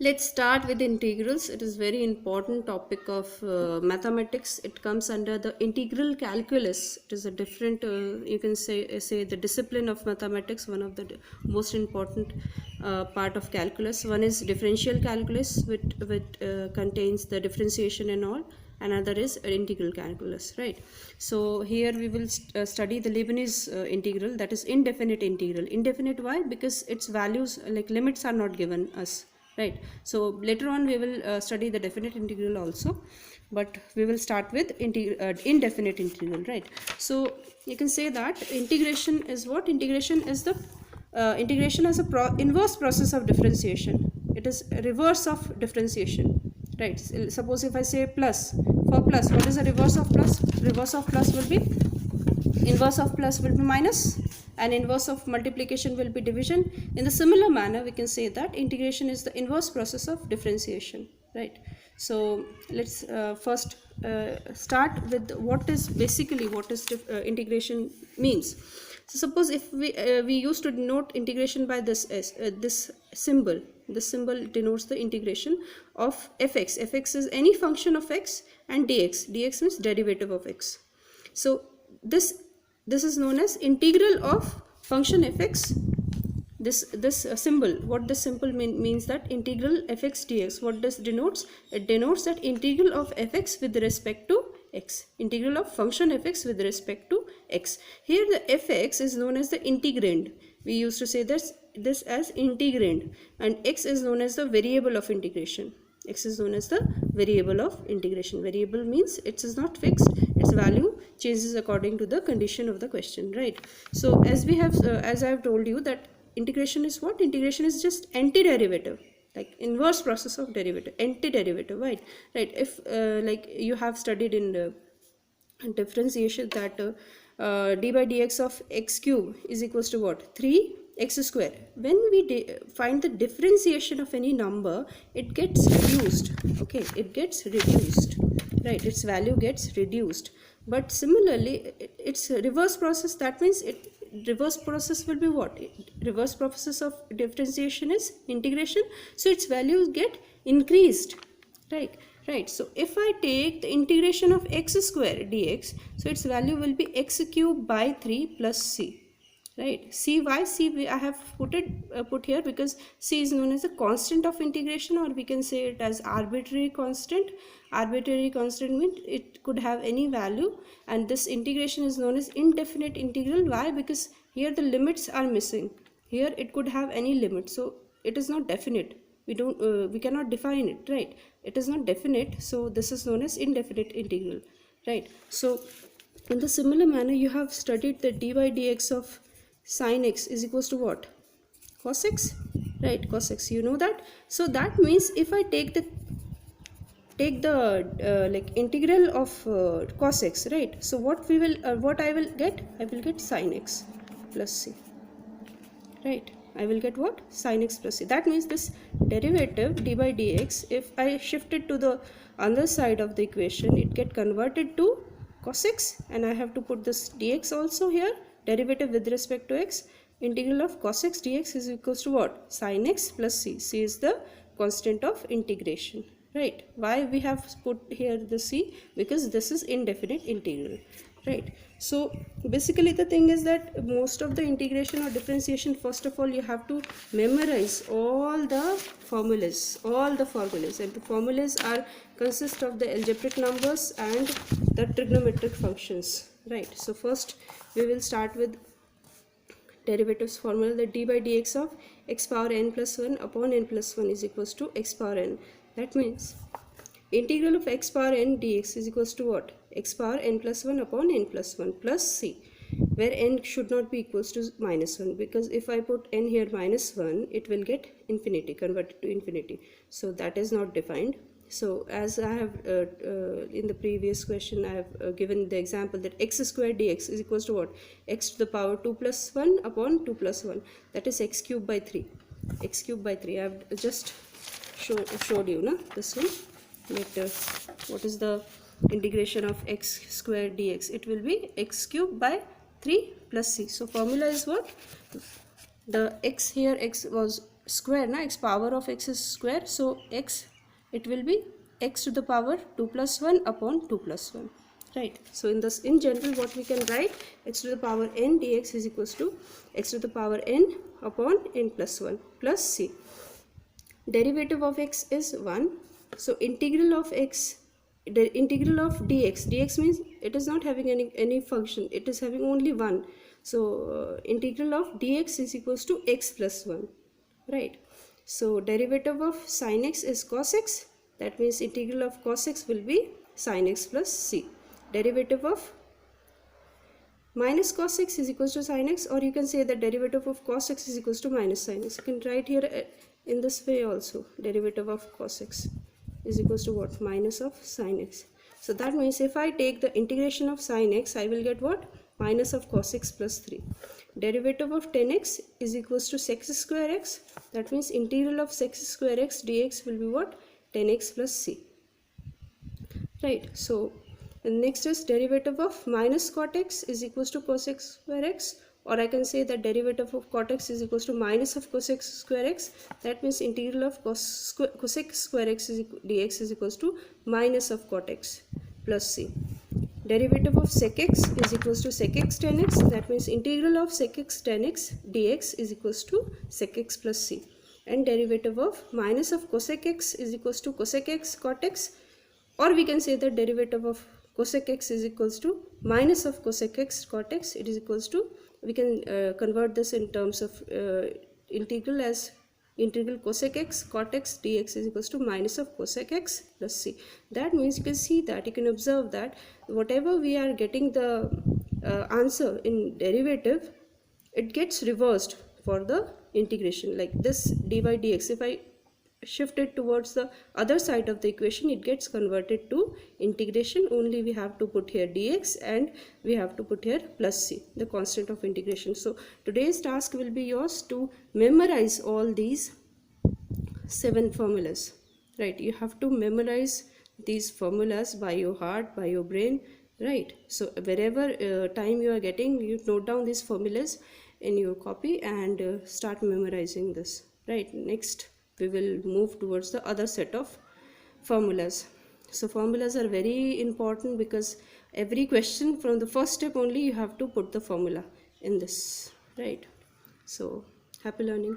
Let's start with integrals. It is very important topic of mathematics. It comes under the integral calculus. It is a different, you can say the discipline of mathematics. One of the most important part of calculus. One is differential calculus, which contains the differentiation and all. Another is integral calculus, right? So here we will study the Leibniz integral, that is indefinite integral. Indefinite, why? Because its values, like limits, are not given us, right? So later on we will study the definite integral also, but we will start with indefinite integral, right? So you can say that integration is what? Integration is the integration as a inverse process of differentiation. It is a reverse of differentiation, right? Suppose if I say plus, for plus, what is the reverse of plus? Reverse of plus will be, inverse of plus will be minus, and inverse of multiplication will be division. In the similar manner, we can say that integration is the inverse process of differentiation, right? So let's first start with what is integration means. So suppose if we used to denote integration by this this symbol. This symbol denotes the integration of fx. Fx is any function of x, and dx. Dx means derivative of x. So this is known as integral of function fx. This symbol, what this symbol means that integral fx dx. What this denotes? It denotes that integral of fx with respect to x. Integral of function fx with respect to x. Here the fx is known as the integrand. We used to say this as integrand, and x is known as the variable of integration. X is known as the variable of integration. Variable means it is not fixed, its value changes according to the condition of the question, right? So as we have as I have told you that integration is what? Integration is just antiderivative, like inverse process of derivative, antiderivative, right? If like you have studied in differentiation that d by dx of x cube is equals to what? 3x square. When we find the differentiation of any number, it gets reduced. Okay, it gets reduced, right? Its value gets reduced. But similarly, it's a reverse process. That means reverse process will be what? Reverse process of differentiation is integration, so its values get increased, right? So if I take the integration of x square dx, so its value will be x cube by 3 plus c, right? C, why C? I have put here because C is known as a constant of integration, or we can say it as arbitrary constant. Arbitrary constant means it could have any value, and this integration is known as indefinite integral. Why? Because here the limits are missing. Here it could have any limit, so it is not definite. We cannot define it, right? It is not definite, so this is known as indefinite integral, right? So in the similar manner, you have studied the dy dx of sin x is equals to what? Cos x, right? Cos x, you know that. So that means if I take the like integral of cos x, right? So what I will get? I will get sin x plus c, right? I will get what? Sin x plus c. That means this derivative d by dx, if I shift it to the other side of the equation, it get converted to cos x, and I have to put this dx also here. Derivative with respect to x. Integral of cos x dx is equals to what? Sin x plus c. C is the constant of integration, right? Why we have put here the c? Because this is indefinite integral, right? So basically the thing is that most of the integration or differentiation, first of all you have to memorize all the formulas, and the formulas are consist of the algebraic numbers and the trigonometric functions, right? So first we will start with derivatives formula. The d by dx of x power n plus 1 upon n plus 1 is equals to x power n. That means integral of x power n dx is equals to what? X power n plus 1 upon n plus 1 plus c, where n should not be equals to minus 1, because if I put n here minus 1, it will get infinity, converted to infinity. So that is not defined. So as I have in the previous question, I have given the example that x square dx is equals to what? X to the power 2 plus 1 upon 2 plus 1. That is x cube by 3. X cube by 3. I have just showed you, na, this one. What is the integration of x square dx? It will be x cube by 3 plus c. So formula is what? The x here, x was square na, x power of x is square, so x, it will be x to the power 2 plus 1 upon 2 plus 1, right? So in this, in general, what we can write, x to the power n dx is equals to x to the power n upon n plus 1 plus c. Derivative of x is 1, so integral of x, the integral of dx means it is not having any function, it is having only 1, so integral of dx is equals to x plus 1, right? So derivative of sin x is cos x, that means integral of cos x will be sin x plus c. Derivative of minus cos x is equals to sin x, or you can say the derivative of cos x is equals to minus sin x. You can write here in this way also, derivative of cos x is equals to what? Minus of sin x. So that means if I take the integration of sin x, I will get what? Minus of cos x plus 3. Derivative of 10x is equals to sec square x, that means integral of sec square x dx will be what? 10x plus c, right? So next is derivative of minus cot x is equals to cos x square x, or I can say that derivative of cot x is equals to minus of cos x square x, that means integral of cosec square x dx is equals to minus of cot x plus c. Derivative of sec x is equals to sec x tan x, that means integral of sec x tan x dx is equals to sec x plus c. And derivative of minus of cosec x is equals to cosec x cot x, or we can say that derivative of cosec x is equals to minus of cosec x cot x, it is equals to, we can convert this in terms of integral as integral cosec x cot x dx is equals to minus of cosec x plus c. That means you can see that, you can observe that whatever we are getting the answer in derivative, it gets reversed for the integration, like this dy dx, if I shift it towards the other side of the equation, it gets converted to integration. Only we have to put here dx and we have to put here plus c, the constant of integration. So today's task will be yours to memorize all these 7 formulas, right? You have to memorize these formulas by your heart, by your brain, right? So wherever time you are getting, you note down these formulas in your copy and start memorizing this, right? Next we will move towards the other set of formulas. So formulas are very important because every question from the first step only you have to put the formula in this, right? So happy learning.